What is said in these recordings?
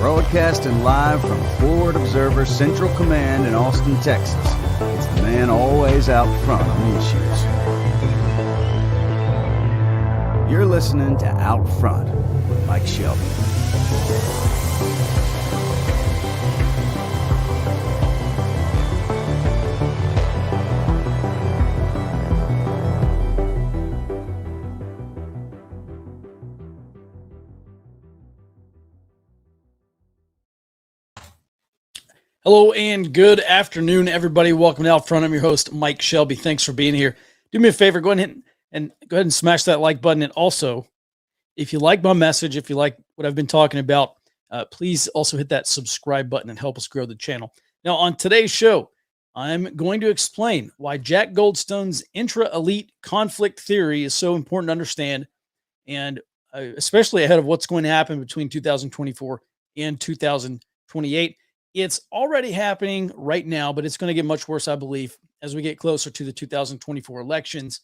Broadcasting live from Forward Observer Central Command in Austin, Texas. It's the man always out front on the issues. You're listening to Out Front with Mike Shelby. Hello and good afternoon, everybody. Welcome to Out Front. I'm your host, Mike Shelby. Thanks for being here. Do me a favor, go ahead and smash that like button. And also, if you like my message, if you like what I've been talking about, please also hit that subscribe button and help us grow the channel. Now, on today's show, I'm going to explain why Jack Goldstone's intra-elite conflict theory is so important to understand, and especially ahead of what's going to happen between 2024 and 2028. It's already happening right now, but it's going to get much worse, I believe, as we get closer to the 2024 elections.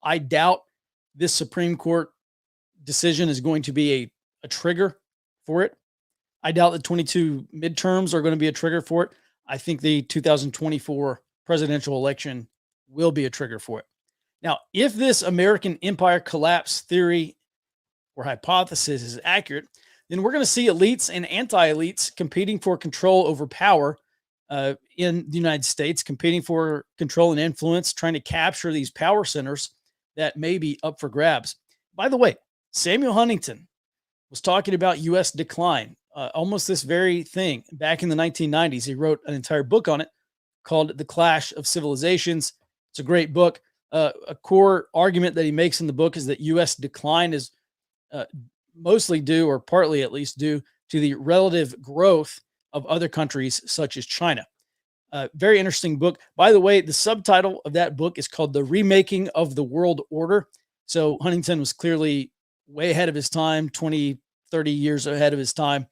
I doubt this Supreme Court decision is going to be a trigger for it. I doubt the 22 midterms are going to be a trigger for it. I think the 2024 presidential election will be a trigger for it. Now, if this American empire collapse theory or hypothesis is accurate, then we're going to see elites and anti-elites competing for control over power in the United States, competing for control and influence, trying to capture these power centers that may be up for grabs. By the way, Samuel Huntington was talking about U.S. decline, almost this very thing back in the 1990s. He wrote an entire book on it called The Clash of Civilizations. It's a great book. A core argument that he makes in the book is that U.S. decline is mostly due, or partly at least due, to the relative growth of other countries such as China. Very interesting book. By the way, the subtitle of that book is called The Remaking of the World Order. So Huntington was clearly way ahead of his time, 20, 30 years ahead of his time.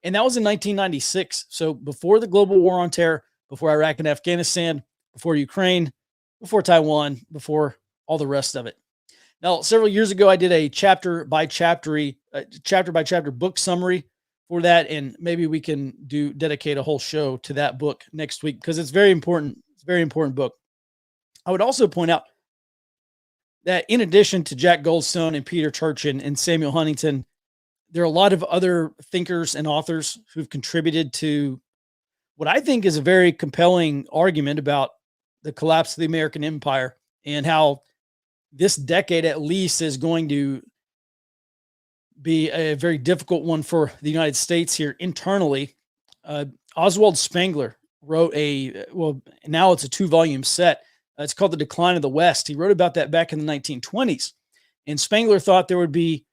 And that was in 1996. So before the global war on terror, before Iraq and Afghanistan, before Ukraine, before Taiwan, before all the rest of it. Now, several years ago, I did a chapter by chapter book summary for that, and maybe we can dedicate a whole show to that book next week because it's very important. It's a very important book. I would also point out that in addition to Jack Goldstone and Peter Turchin and Samuel Huntington, there are a lot of other thinkers and authors who've contributed to what I think is a very compelling argument about the collapse of the American empire and how this decade at least is going to be a very difficult one for the United States here internally. Oswald Spengler wrote now it's a 2-volume set. It's called The Decline of the West. He wrote about that back in the 1920s. And Spengler thought there would be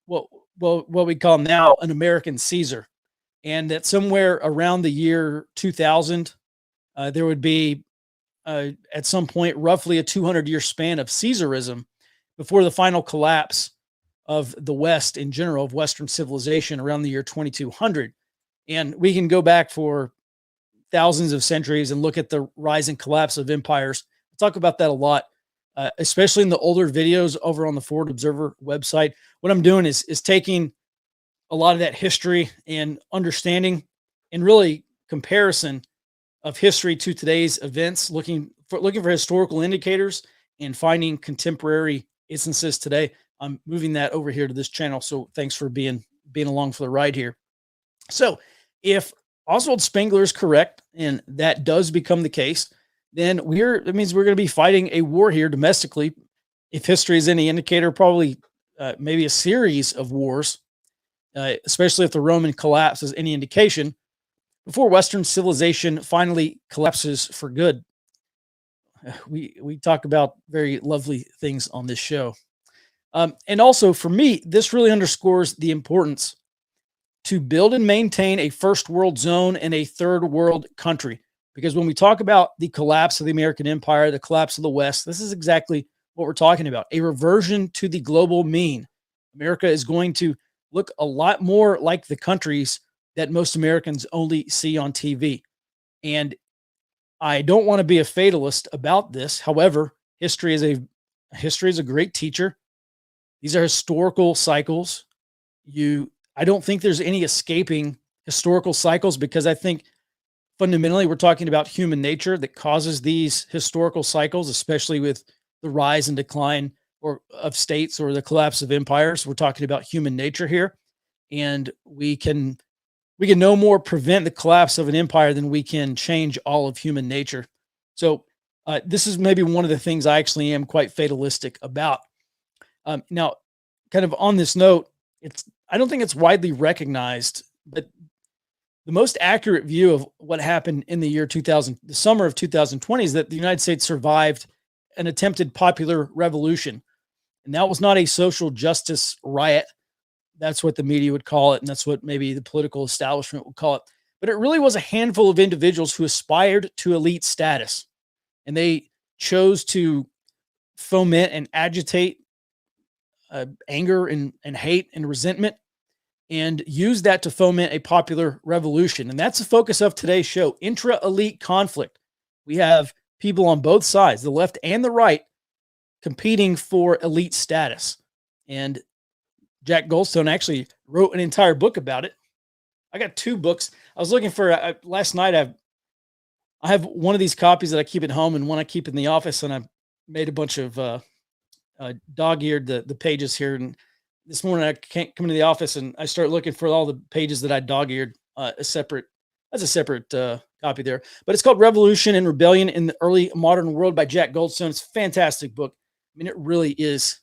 what we call now an American Caesar. And that somewhere around the year 2000, there would be at some point, roughly a 200-year span of Caesarism before the final collapse of the West in general, of Western civilization around the year 2200. And we can go back for thousands of centuries and look at the rise and collapse of empires. We'll talk about that a lot, especially in the older videos over on the Forward Observer website. What I'm doing is taking a lot of that history and understanding and really comparison of history to today's events, looking for historical indicators and finding contemporary instances today. I'm moving that over here to this channel. So thanks for being along for the ride here. So if Oswald Spengler is correct, and that does become the case, then that means we're going to be fighting a war here domestically. If history is any indicator, probably maybe a series of wars, especially if the Roman collapse is any indication, before Western civilization finally collapses for good. We talk about very lovely things on this show. And also for me, this really underscores the importance to build and maintain a first world zone and a third world country. Because when we talk about the collapse of the American empire, the collapse of the West, this is exactly what we're talking about. A reversion to the global mean. America is going to look a lot more like the countries that most Americans only see on TV. And I don't want to be a fatalist about this. However, history is a great teacher. These are historical cycles. You I don't think there's any escaping historical cycles, because I think fundamentally we're talking about human nature that causes these historical cycles, especially with the rise and decline of states or the collapse of empires. We're talking about human nature here, and we can no more prevent the collapse of an empire than we can change all of human nature. So this is maybe one of the things I actually am quite fatalistic about. Now, kind of on this note, I don't think it's widely recognized, but the most accurate view of what happened in the year 2000, the summer of 2020, is that the United States survived an attempted popular revolution. And that was not a social justice riot. That's what the media would call it, and that's what maybe the political establishment would call it. But it really was a handful of individuals who aspired to elite status, and they chose to foment and agitate anger and hate and resentment, and use that to foment a popular revolution. And that's the focus of today's show: intra-elite conflict. We have people on both sides, the left and the right, competing for elite status. And Jack Goldstone actually wrote an entire book about it. I got 2 books. I was looking for last night. I have one of these copies that I keep at home and one I keep in the office, and I made a bunch of dog-eared the pages here. And this morning I can't come into the office and I start looking for all the pages that I dog-eared as a separate copy there. But it's called Revolution and Rebellion in the Early Modern World by Jack Goldstone. It's a fantastic book. I mean, it really is.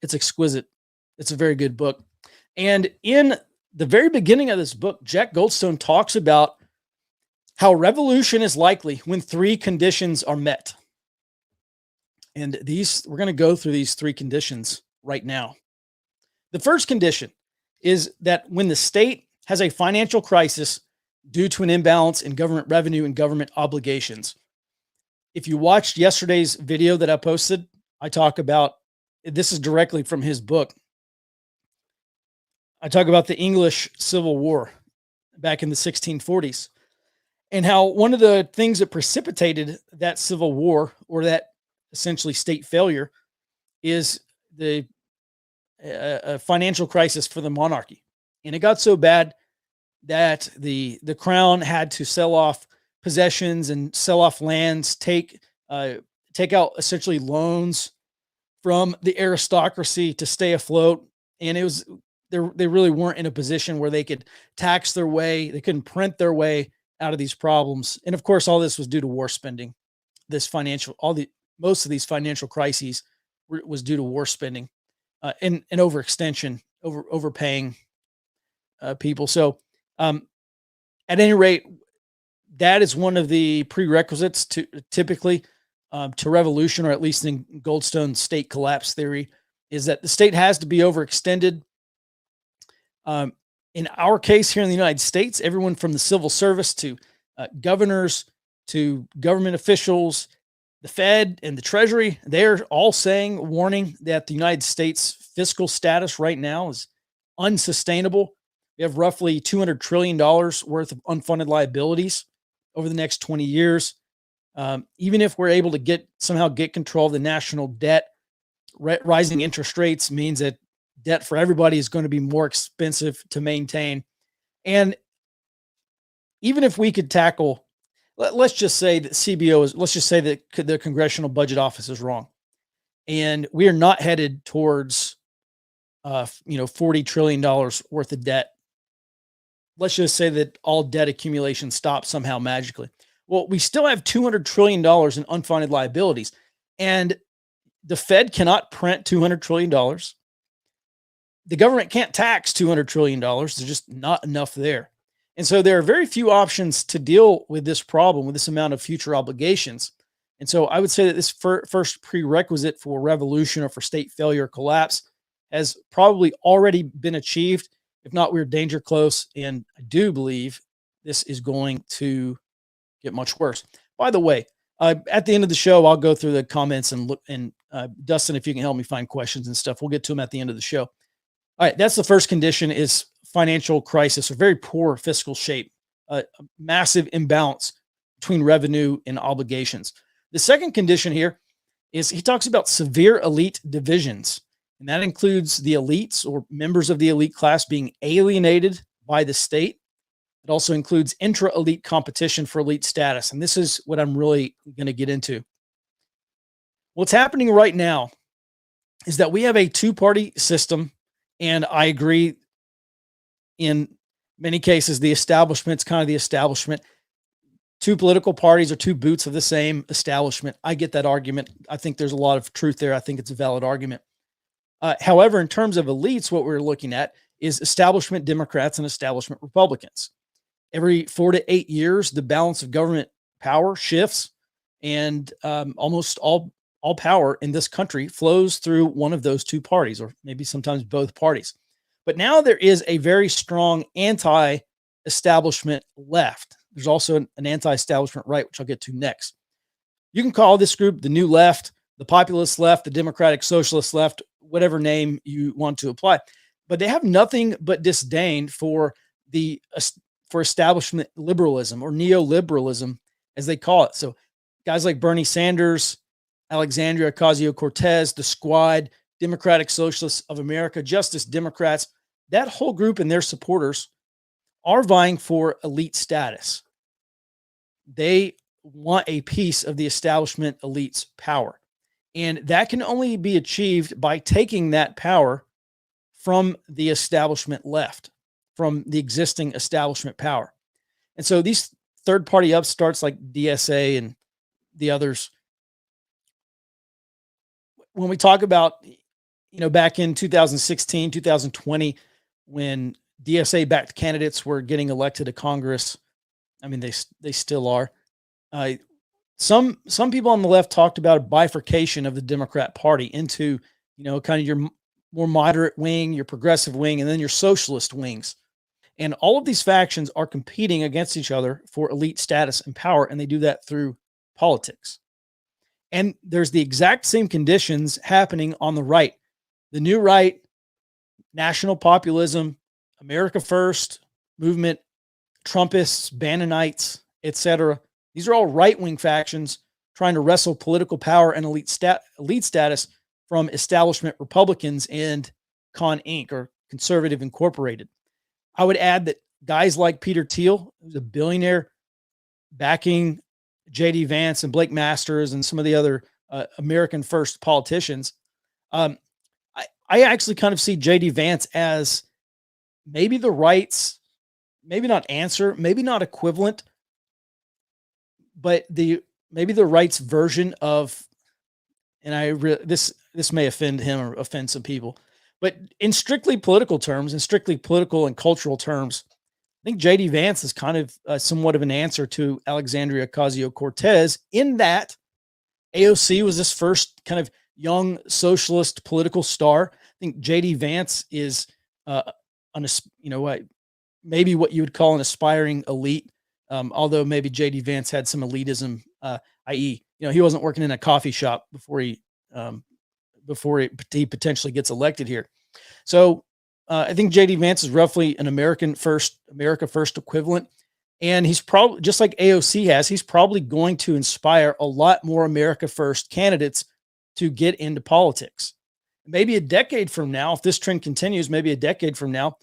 It's exquisite. It's a very good book. And in the very beginning of this book, Jack Goldstone talks about how revolution is likely when 3 conditions are met. And we're going to go through these 3 conditions right now. The first condition is that when the state has a financial crisis due to an imbalance in government revenue and government obligations. If you watched yesterday's video that I posted, I talk about, this is directly from his book. I talk about the English Civil War back in the 1640s, and how one of the things that precipitated that Civil War, or that essentially state failure, is the financial crisis for the monarchy. And it got so bad that the crown had to sell off possessions and sell off lands, take out essentially loans from the aristocracy to stay afloat. And they really weren't in a position where they could tax their way. They couldn't print their way out of these problems. And of course, all this was due to war spending. Most of these financial crises was due to war spending and overextension, overpaying people. So at any rate, that is one of the prerequisites to typically to revolution, or at least in Goldstone's state collapse theory, is that the state has to be overextended. In our case here in the United States, everyone from the civil service to governors to government officials, the Fed and the Treasury, they're all warning that the United States fiscal status right now is unsustainable. We have roughly $200 trillion worth of unfunded liabilities over the next 20 years. Even if we're able to somehow get control of the national debt, rising interest rates means that debt for everybody is going to be more expensive to maintain. And even if we could tackle, let's just say that let's just say that the Congressional Budget Office is wrong, and we are not headed towards, $40 trillion worth of debt. Let's just say that all debt accumulation stops somehow magically. Well, we still have $200 trillion in unfunded liabilities, and the Fed cannot print $200 trillion. The government can't tax $200 trillion. There's just not enough there. And so there are very few options to deal with this problem, with this amount of future obligations. And so I would say that this first prerequisite for revolution or for state failure or collapse has probably already been achieved. If not, we're danger close. And I do believe this is going to get much worse. By the way, at the end of the show, I'll go through the comments and look. And Dustin, if you can help me find questions and stuff, we'll get to them at the end of the show. All right, that's the first condition, is financial crisis, or very poor fiscal shape, a massive imbalance between revenue and obligations. The second condition here is he talks about severe elite divisions. And that includes the elites or members of the elite class being alienated by the state. It also includes intra-elite competition for elite status. And this is what I'm really going to get into. What's happening right now is that we have a two-party system, and I agree in many cases the establishment's kind of the establishment. Two political parties are two boots of the same establishment. I get that argument. I think there's a lot of truth there. I think it's a valid argument. However, in terms of elites, what we're looking at is establishment Democrats and establishment Republicans. Every 4 to 8 years, the balance of government power shifts, and almost all power in this country flows through one of those two parties, or maybe sometimes both parties. But now there is a very strong anti-establishment left. There's also an anti-establishment right, which I'll get to next. You can call this group the New Left, the Populist Left, the Democratic Socialist Left, whatever name you want to apply. But they have nothing but disdain for establishment liberalism, or neoliberalism, as they call it. So guys like Bernie Sanders, Alexandria Ocasio-Cortez, the Squad, Democratic Socialists of America, Justice Democrats, that whole group and their supporters are vying for elite status. They want a piece of the establishment elite's power. And that can only be achieved by taking that power from the establishment left, from the existing establishment power. And so these third-party upstarts like DSA and the others, when we talk about, back in 2016, 2020, when DSA-backed candidates were getting elected to Congress, I mean, they still are. Some people on the left talked about a bifurcation of the Democrat Party into, kind of your more moderate wing, your progressive wing, and then your socialist wings. And all of these factions are competing against each other for elite status and power, and they do that through politics. And there's the exact same conditions happening on the right. The new right, national populism, America First movement, Trumpists, Bannonites, etc. These are all right-wing factions trying to wrestle political power and elite status from establishment Republicans and Con Inc., or Conservative Incorporated. I would add that guys like Peter Thiel, who's a billionaire, backing J.D. Vance and Blake Masters and some of the other American First politicians, I actually kind of see J.D. Vance as maybe the right's, maybe not answer, maybe not equivalent, but maybe the right's version of, and this may offend him or offend some people, but in strictly political terms, in strictly political and cultural terms, I think J.D. Vance is kind of somewhat of an answer to Alexandria Ocasio-Cortez, in that AOC was this first kind of young socialist political star. I think J.D. Vance is maybe what you would call an aspiring elite, although maybe J.D. Vance had some elitism, i.e., he wasn't working in a coffee shop before he potentially gets elected here. So I think J.D. Vance is roughly an America First equivalent. And he's probably, just like AOC has, he's probably going to inspire a lot more America First candidates to get into politics. Maybe a decade from now, if this trend continues, maybe a decade from now,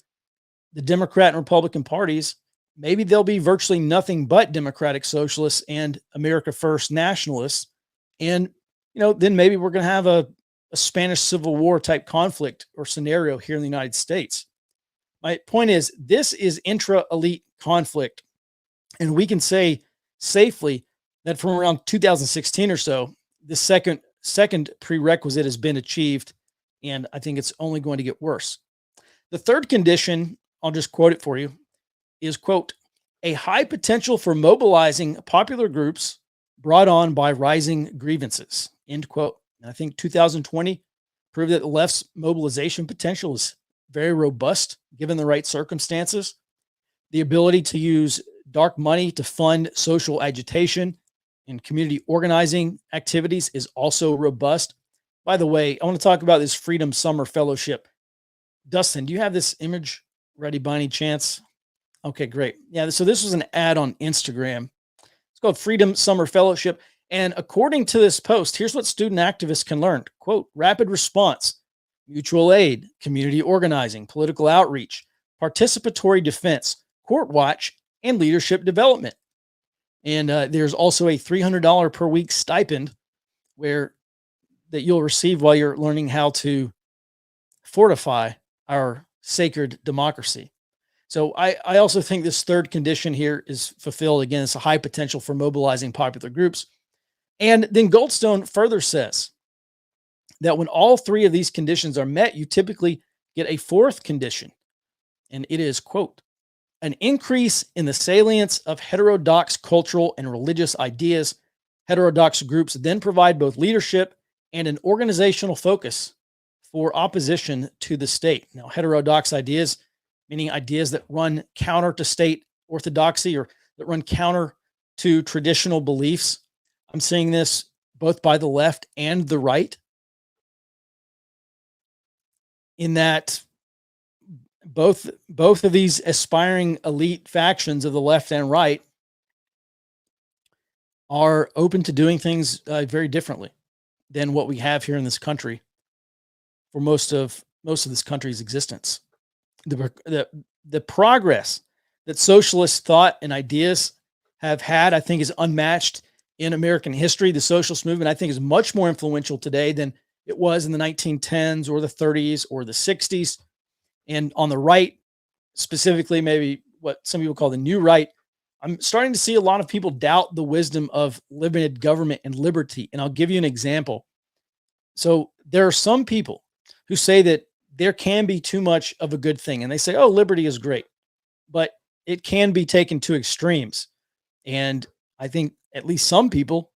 the Democrat and Republican parties, maybe they'll be virtually nothing but Democratic Socialists and America First nationalists. And, then maybe we're going to have a Spanish Civil War type conflict or scenario here in the United States. My point is, this is intra-elite conflict. And we can say safely that from around 2016 or so, the second prerequisite has been achieved. And I think it's only going to get worse. The third condition, I'll just quote it for you, is, quote, a high potential for mobilizing popular groups brought on by rising grievances, end quote. And I think 2020 proved that the left's mobilization potential is very robust given the right circumstances. The ability to use dark money to fund social agitation and community organizing activities is also robust. By the way, I want to talk about this Freedom Summer Fellowship. Dustin, do you have this image ready by any chance? Okay, great. Yeah, so this was an ad on Instagram. It's called Freedom Summer Fellowship. And according to this post, here's what student activists can learn. Quote, rapid response mutual aid, community organizing, political outreach, participatory defense, court watch, and leadership development. And there's also a $300 per week stipend that you'll receive while you're learning how to fortify our sacred democracy. So I also think this third condition here is fulfilled. Again, it's a high potential for mobilizing popular groups. And then Goldstone further says that when all three of these conditions are met, you typically get a fourth condition. And it is, quote, an increase in the salience of heterodox cultural and religious ideas. Heterodox groups then provide both leadership and an organizational focus for opposition to the state. Now, heterodox ideas, meaning ideas that run counter to state orthodoxy or that run counter to traditional beliefs. I'm seeing this both by the left and the right, in that both of these aspiring elite factions of the left and right are open to doing things very differently than what we have here in this country for most of this country's existence. The progress that socialist thought and ideas have had, I think, is unmatched in American history. The socialist movement, I think, is much more influential today than it was in the 1910s or the 30s or the 60s. And on the right, specifically, maybe what some people call the new right, I'm starting to see a lot of people doubt the wisdom of limited government and liberty. And I'll give you an example. So there are some people who say that there can be too much of a good thing. And they say, oh, liberty is great, but it can be taken to extremes. And I think at least some people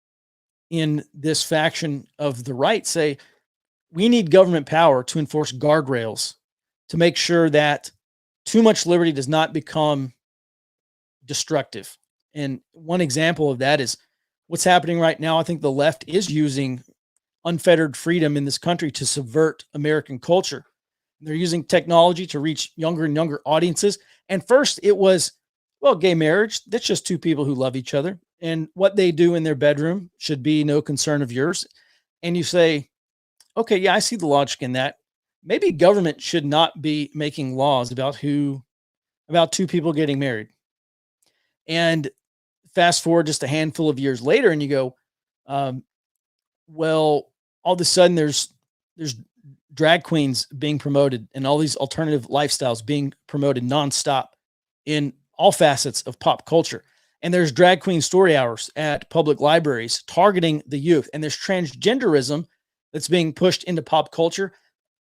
in this faction of the right say, we need government power to enforce guardrails to make sure that too much liberty does not become destructive. And one example of that is what's happening right now. I think the left is using unfettered freedom in this country to subvert American culture. They're using technology to reach younger and younger audiences. And first it was, well, gay marriage, that's just two people who love each other. And what they do in their bedroom should be no concern of yours. And you say, okay, yeah, I see the logic in that. Maybe government should not be making laws about two people getting married. And fast forward just a handful of years later, and you go, well, all of a sudden there's drag queens being promoted and all these alternative lifestyles being promoted nonstop in all facets of pop culture. And there's drag queen story hours at public libraries targeting the youth. And there's transgenderism that's being pushed into pop culture,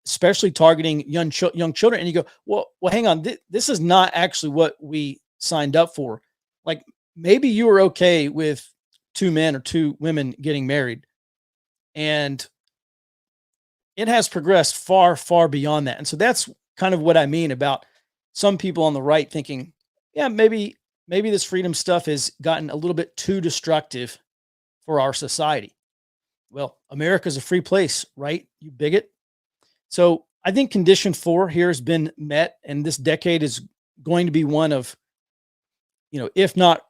especially targeting young children. And you go, well, hang on. This is not actually what we signed up for. Like, maybe you were okay with two men or two women getting married, and it has progressed far, far beyond that. And so that's kind of what I mean about some people on the right thinking, yeah, maybe this freedom stuff has gotten a little bit too destructive for our society. Well, America's a free place, right? You bigot. So I think condition 4 here has been met, and this decade is going to be one of, if not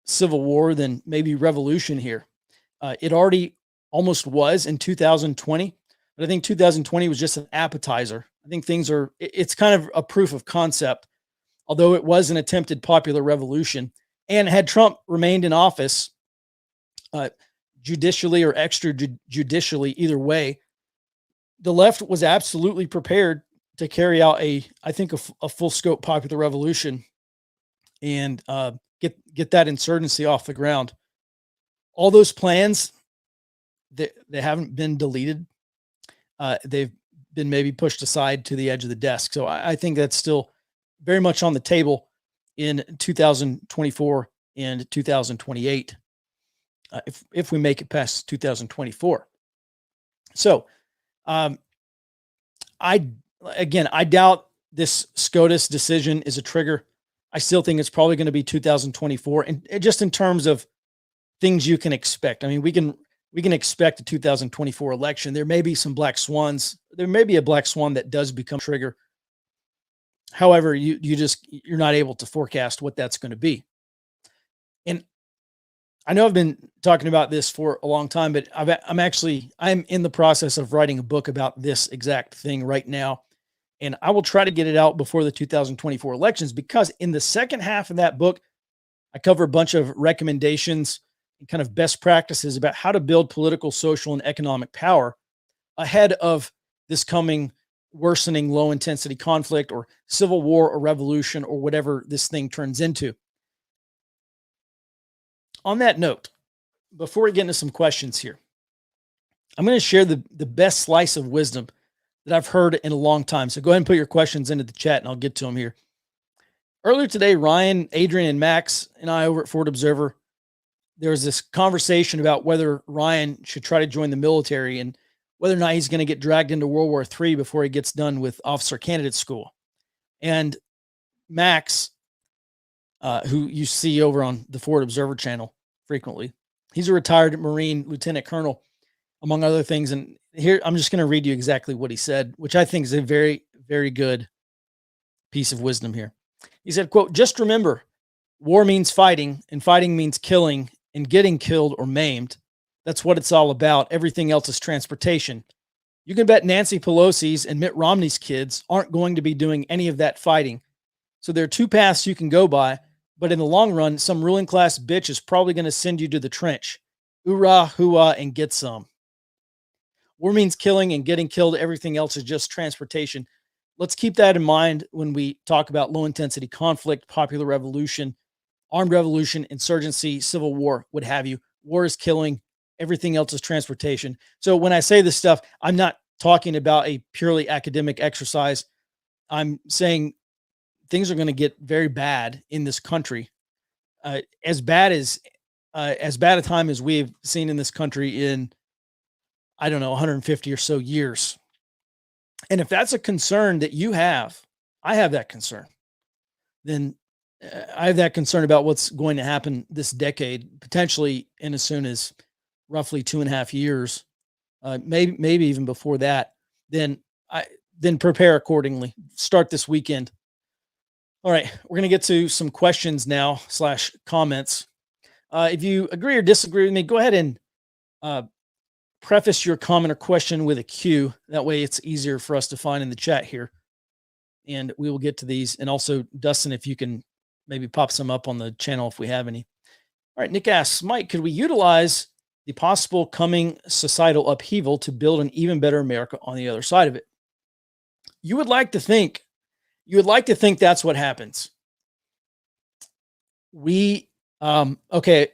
civil war, then maybe revolution here. It already almost was in 2020, but I think 2020 was just an appetizer. I think it's kind of a proof of concept, although it was an attempted popular revolution. And had Trump remained in office, judicially or extrajudicially, either way, the left was absolutely prepared to carry out a full scope popular revolution and get that insurgency off the ground. All those plans, they haven't been deleted. They've been maybe pushed aside to the edge of the desk. So I think that's still very much on the table in 2024 and 2028, if we make it past 2024. So I doubt this SCOTUS decision is a trigger. I still think it's probably going to be 2024, and just in terms of things you can expect. I mean, we can expect a 2024 election. There may be some black swans. There may be a black swan that does become trigger. However, you're not able to forecast what that's going to be. And I know I've been talking about this for a long time, but I'm in the process of writing a book about this exact thing right now. And I will try to get it out before the 2024 elections, because in the second half of that book, I cover a bunch of recommendations and kind of best practices about how to build political, social, and economic power ahead of this coming worsening low intensity conflict or civil war or revolution or whatever this thing turns into. On that note, before we get into some questions here, I'm going to share the best slice of wisdom that I've heard in a long time. So go ahead and put your questions into the chat and I'll get to them here. Earlier today, Ryan, Adrian, and Max and I over at Forward Observer, there was this conversation about whether Ryan should try to join the military and whether or not he's going to get dragged into World War III before he gets done with officer candidate school. And Max, who you see over on the Forward Observer channel frequently, he's a retired Marine lieutenant colonel, among other things. And here, I'm just going to read you exactly what he said, which I think is a very, very good piece of wisdom here. He said, quote, "Just remember, war means fighting, and fighting means killing and getting killed or maimed. That's what it's all about. Everything else is transportation. You can bet Nancy Pelosi's and Mitt Romney's kids aren't going to be doing any of that fighting. So there are two paths you can go by, but in the long run, some ruling class bitch is probably going to send you to the trench. Oorah, hooah, and get some. War means killing and getting killed. Everything else is just transportation." Let's keep that in mind when we talk about low intensity conflict, popular revolution, armed revolution, insurgency, civil war, what have you. War is killing. Everything else is transportation. So when I say this stuff, I'm not talking about a purely academic exercise. I'm saying things are going to get very bad in this country. As bad a time as we've seen in this country in, I don't know, 150 or so years. And if that's a concern that you have, I have that concern, then I have that concern about what's going to happen this decade, potentially in as soon as roughly 2.5 years, maybe even before that. Then prepare accordingly. Start this weekend. All right, we're going to get to some questions now / comments. If you agree or disagree with me, go ahead and preface your comment or question with a Q. That way it's easier for us to find in the chat here. And we will get to these. And also, Dustin, if you can maybe pop some up on the channel if we have any. All right, Nick asks, Mike, could we utilize the possible coming societal upheaval to build an even better America on the other side of it? You would like to think that's what happens. Okay.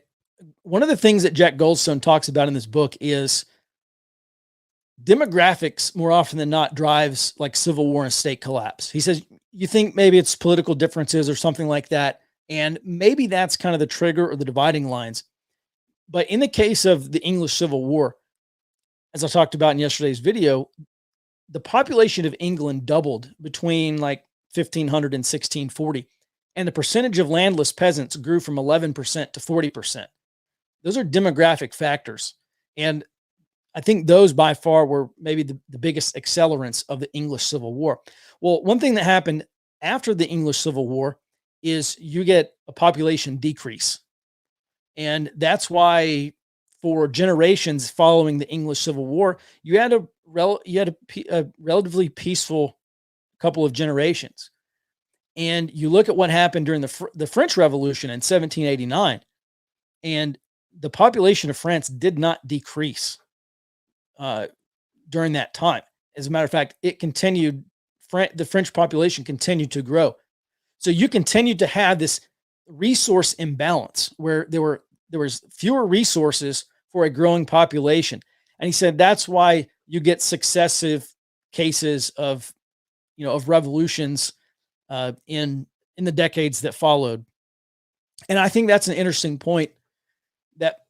One of the things that Jack Goldstone talks about in this book is demographics more often than not drives like civil war and state collapse. He says, you think maybe it's political differences or something like that. And maybe that's kind of the trigger or the dividing lines. But in the case of the English Civil War, as I talked about in yesterday's video, the population of England doubled between like 1500 and 1640. And the percentage of landless peasants grew from 11% to 40%. Those are demographic factors. And I think those by far were maybe the biggest accelerants of the English Civil War. Well, one thing that happened after the English Civil War is you get a population decrease. And that's why for generations following the English Civil War, you had a relatively peaceful couple of generations. And you look at what happened during the French Revolution in 1789, and the population of France did not decrease during that time. As a matter of fact, it continued. The French population continued to grow. So you continued to have this resource imbalance where there was fewer resources for a growing population. And he said that's why you get successive cases of revolutions in the decades that followed. And I think that's an interesting point, that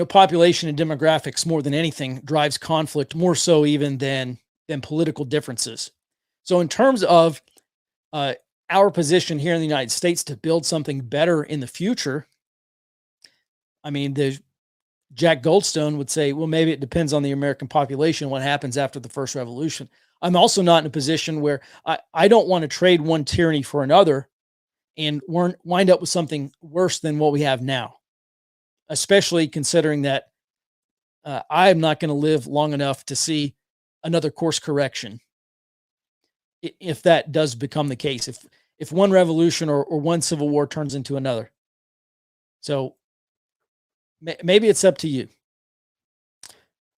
population and demographics more than anything drives conflict, more so even than political differences. So in terms of our position here in the United States to build something better in the future, I mean, Jack Goldstone would say, well, maybe it depends on the American population, what happens after the first revolution. I'm also not in a position where I don't want to trade one tyranny for another and wind up with something worse than what we have now. especially considering that I am not going to live long enough to see another course correction if that does become the case, if one revolution or one civil war turns into another. So maybe it's up to you.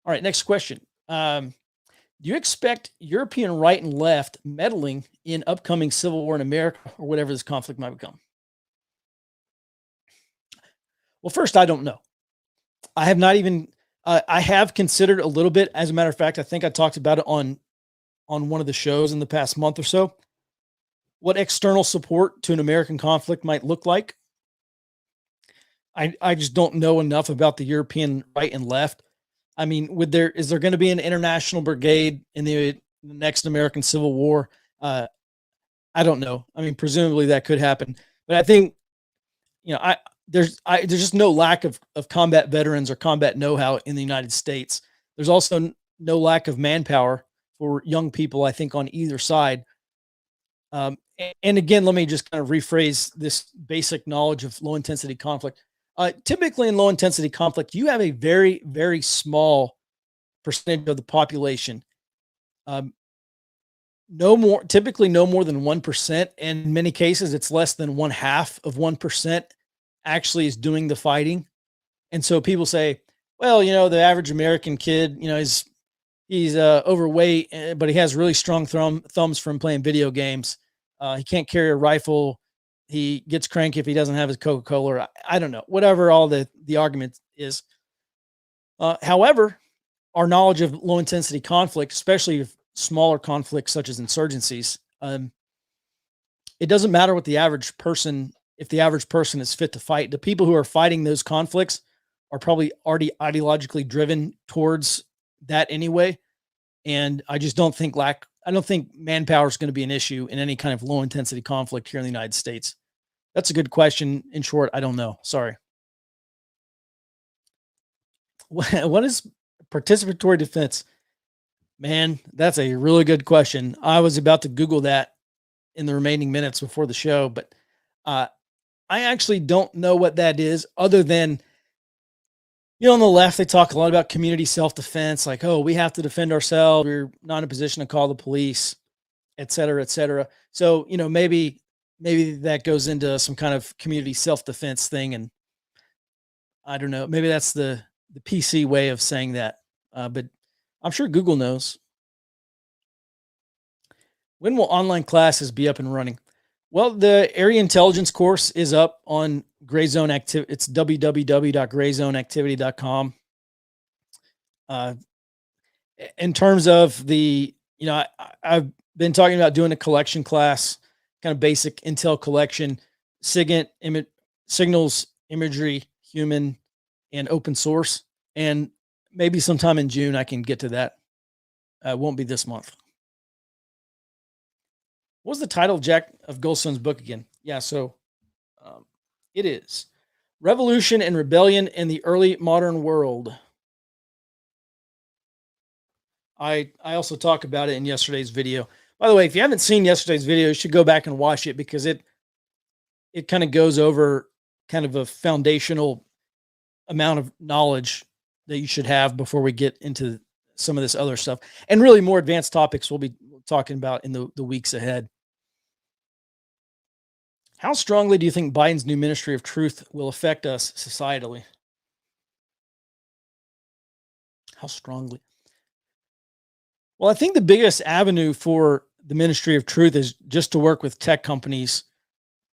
All right, next question. Do you expect European right and left meddling in upcoming civil war in America or whatever this conflict might become? Well, first, I don't know. I have not even, I have considered a little bit. As a matter of fact, I think I talked about it on one of the shows in the past month or so, what external support to an American conflict might look like. I just don't know enough about the European right and left. I mean, is there going to be an international brigade in the next American Civil War? I don't know. I mean, presumably that could happen, but I think, there's just no lack of combat veterans or combat know-how in the United States. There's also no lack of manpower for young people, I think, on either side. And again, let me just kind of rephrase this basic knowledge of low intensity conflict. Typically in low intensity conflict, you have a very, very small percentage of the population. Typically no more than 1%. And in many cases, it's less than 0.5% actually is doing the fighting. And so people say, well, the average American kid, he's overweight, but he has really strong thumbs from playing video games. He can't carry a rifle. He gets cranky if he doesn't have his Coca-Cola. I don't know, whatever all the argument is. However, our knowledge of low intensity conflict, especially smaller conflicts such as insurgencies, it doesn't matter what the average person, if the average person is fit to fight. The people who are fighting those conflicts are probably already ideologically driven towards that anyway. And I just don't think manpower is going to be an issue in any kind of low intensity conflict here in the United States. That's a good question. In short, I don't know. Sorry. What is participatory defense? Man, that's a really good question. I was about to Google that in the remaining minutes before the show, but I actually don't know what that is, other than, on the left, they talk a lot about community self-defense, like, oh, we have to defend ourselves. We're not in a position to call the police, et cetera, et cetera. So, maybe that goes into some kind of community self-defense thing. And I don't know, maybe that's the PC way of saying that. But I'm sure Google knows. When will online classes be up and running? Well, the area intelligence course is up on Gray Zone Activity. It's www.grayzoneactivity.com. In terms of I've been talking about doing a collection class, kind of basic intel collection, signals, imagery, human, and open source. And maybe sometime in June, I can get to that. It won't be this month. What was the title of Goldstone's book again? Yeah, so it is Revolution and Rebellion in the Early Modern World. I also talk about it in yesterday's video. By the way, if you haven't seen yesterday's video, you should go back and watch it, because it kind of goes over kind of a foundational amount of knowledge that you should have before we get into some of this other stuff, and really more advanced topics we'll be talking about in the weeks ahead. How strongly do you think Biden's new Ministry of Truth will affect us societally? How strongly? Well, I think the biggest avenue for the Ministry of Truth is just to work with tech companies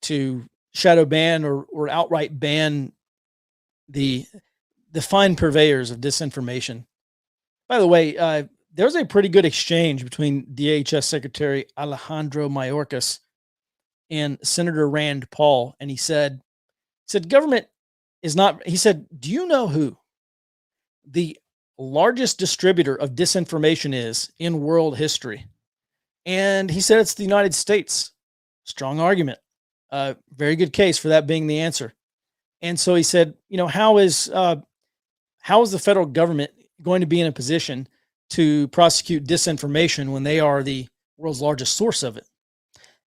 to shadow ban or outright ban the fine purveyors of disinformation. By the way, there's a pretty good exchange between DHS Secretary Alejandro Mayorkas and Senator Rand Paul. And he said government is not, he said, do you know who the largest distributor of disinformation is in world history? And he said it's the United States. Strong argument. Very good case for that being the answer. And so he said, how is the federal government going to be in a position to prosecute disinformation when they are the world's largest source of it?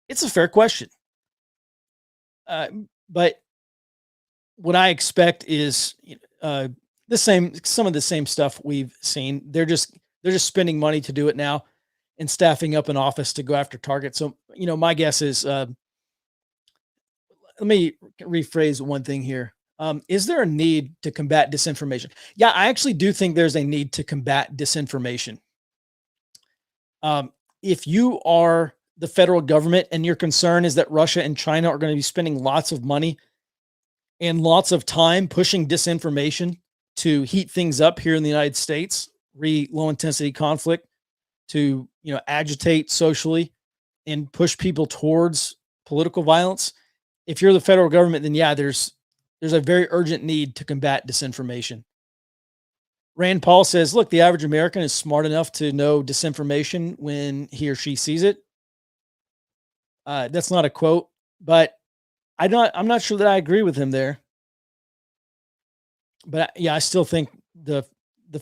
It's a fair question. But what I expect is some of the same stuff we've seen. They're just spending money to do it now and staffing up an office to go after targets. So, my guess is, let me rephrase one thing here. Is there a need to combat disinformation? Yeah, I actually do think there's a need to combat disinformation. If you are the federal government and your concern is that Russia and China are going to be spending lots of money and lots of time pushing disinformation to heat things up here in the United States, low intensity conflict, to agitate socially and push people towards political violence. If you're the federal government, then yeah, there's a very urgent need to combat disinformation. Rand Paul says, look, the average American is smart enough to know disinformation when he or she sees it. That's not a quote, but I'm not sure that I agree with him there. But yeah, I still think the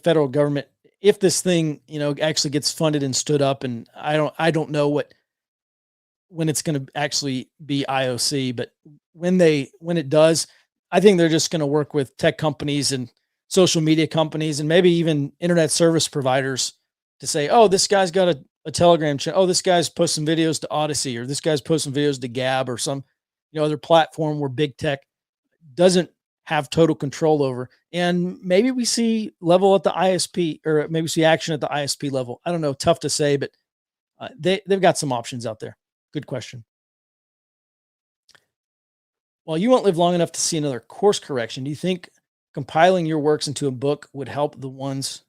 federal government, if this thing, actually gets funded and stood up, and I don't know when it's going to actually be IOC, but when it does, I think they're just going to work with tech companies and social media companies and maybe even internet service providers to say, oh, this guy's got a Telegram channel. Oh, this guy's posting videos to Odyssey, or this guy's posting videos to Gab, or some, other platform where big tech doesn't have total control over. And maybe we see level at the ISP, or maybe see action at the ISP level. I don't know. Tough to say, but they've got some options out there. Good question. Well, you won't live long enough to see another course correction. Do you think compiling your works into a book would help the ones?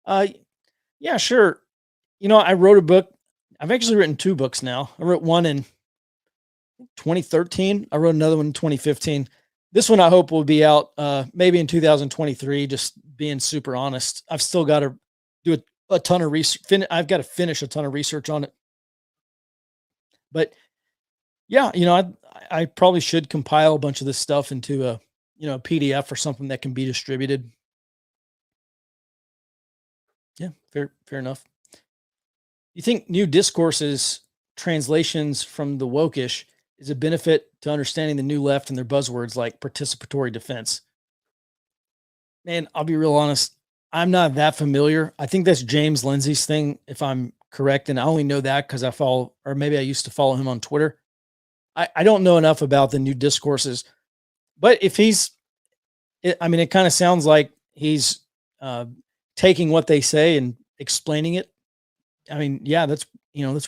Yeah, sure. I wrote a book. I've actually written 2 books now. I wrote one in 2013. I wrote another one in 2015. This one I hope will be out maybe in 2023, just being super honest. I've still got to do a ton of research. I've got to finish a ton of research on it. But yeah, I probably should compile a bunch of this stuff into a PDF or something that can be distributed. Yeah, fair enough. You think new discourses translations from the wokish is a benefit to understanding the new left and their buzzwords like participatory defense? Man, I'll be real honest. I'm not that familiar. I think that's James Lindsay's thing, if I'm correct. And I only know that because I follow, or maybe I used to follow him on Twitter. I don't know enough about the new discourses, but if it kind of sounds like he's taking what they say and explaining it. I mean, yeah, that's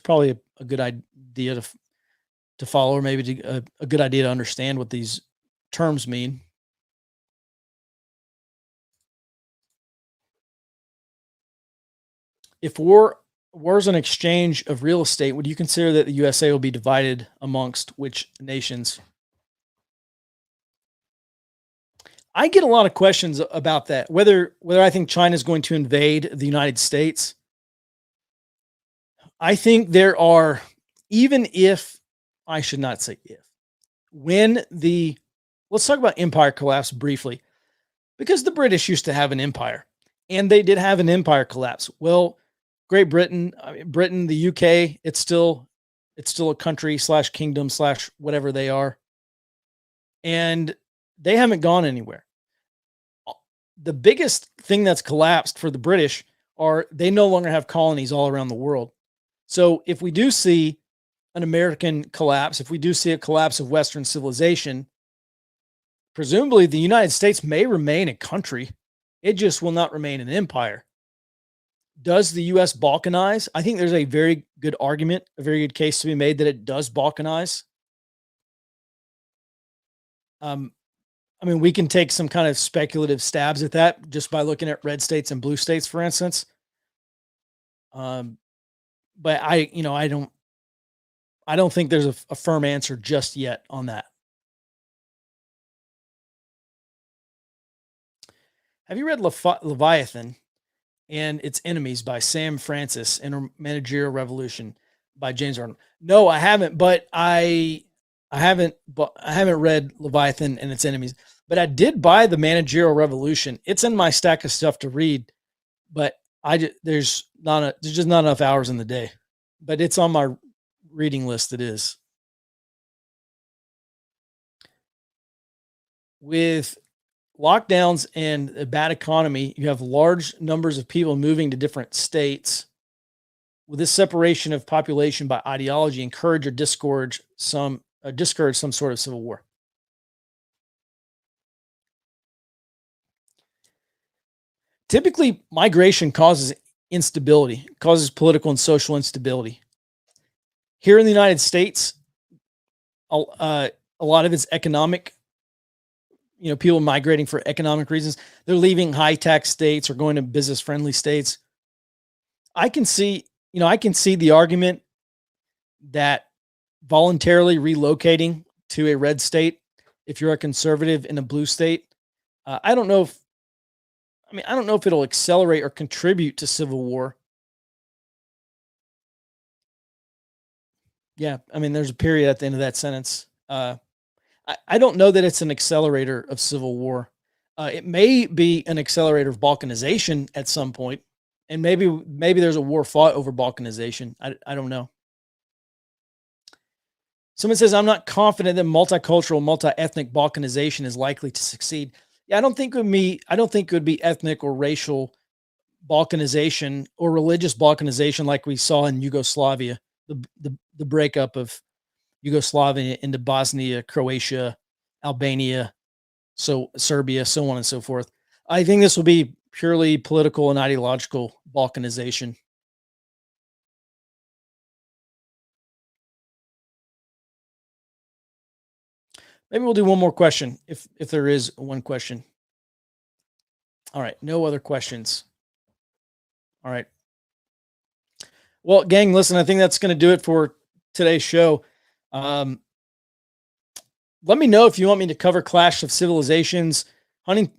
probably a good idea to follow, or maybe a good idea to understand what these terms mean. If war's an exchange of real estate, would you consider that the USA will be divided amongst which nations? I get a lot of questions about that, whether I think China is going to invade the United States. I think there are, even if, I should not say if, let's talk about empire collapse briefly, because the British used to have an empire, and they did have an empire collapse. Well, Great Britain, the UK, it's still a country / kingdom / whatever they are. And they haven't gone anywhere. The biggest thing that's collapsed for the British are they no longer have colonies all around the world. So if we do see an American collapse, if we do see a collapse of Western civilization, presumably the United States may remain a country. It just will not remain an empire. Does the U.S. balkanize? I think there's a very good argument, a very good case to be made that it does balkanize. We can take some kind of speculative stabs at that just by looking at red states and blue states, for instance. But I don't think there's a firm answer just yet on that. Have you read Leviathan and Its Enemies by Sam Francis and a Managerial Revolution by James Arnold? No, I haven't, but I haven't read Leviathan and Its Enemies, but I did buy The Managerial Revolution. It's in my stack of stuff to read, but there's just not enough hours in the day, but it's on my reading list. It is. with lockdowns and a bad economy, you have large numbers of people moving to different states. Will this separation of population by ideology encourage or discourage some sort of civil war? Typically, migration causes instability, causes political and social instability. Here in the United States, a lot of it's economic. People migrating for economic reasons. They're leaving high tax states or going to business friendly states. I can see the argument that voluntarily relocating to a red state, if you're a conservative in a blue state, I don't know if it'll accelerate or contribute to civil war. Yeah, there's a period at the end of that sentence. I don't know that it's an accelerator of civil war. It may be an accelerator of balkanization at some point, and maybe there's a war fought over balkanization. I don't know. Someone says, I'm not confident that multicultural, multi-ethnic balkanization is likely to succeed. Yeah, I don't think it would be ethnic or racial balkanization or religious balkanization like we saw in Yugoslavia, the breakup of Yugoslavia into Bosnia, Croatia, Albania, so Serbia, so on and so forth. I think this will be purely political and ideological balkanization. Maybe we'll do one more question if there is one question. All right, no other questions. All right. Well, gang, listen, I think that's going to do it for today's show. Let me know if you want me to cover Clash of Civilizations.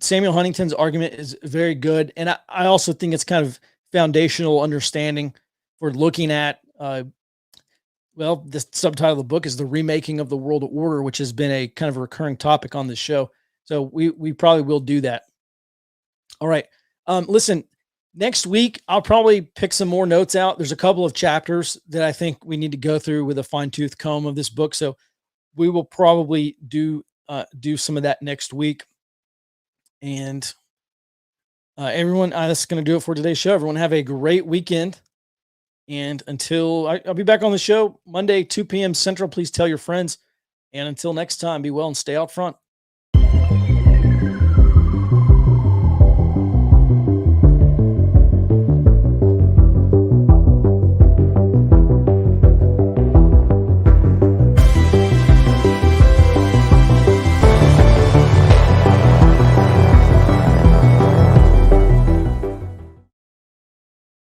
Samuel Huntington's argument is very good. And I also think it's kind of foundational understanding for looking at, the subtitle of the book is The Remaking of the World Order, which has been a kind of a recurring topic on this show. So we probably will do that. All right. Listen, next week, I'll probably pick some more notes out. There's a couple of chapters that I think we need to go through with a fine-tooth comb of this book. So we will probably do some of that next week. And everyone, that's going to do it for today's show. Everyone have a great weekend. And until I'll be back on the show Monday, 2 p.m. Central, please tell your friends. And until next time, be well and stay out front.